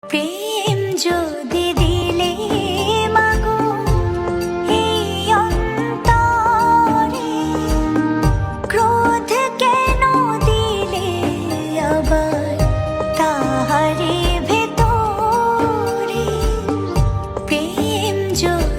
প্রেম যদি দিলে মাগো এই অন্তরে, ক্রোধ কেন দিলে আবার তাহারে ভেতরে? প্রেম যদি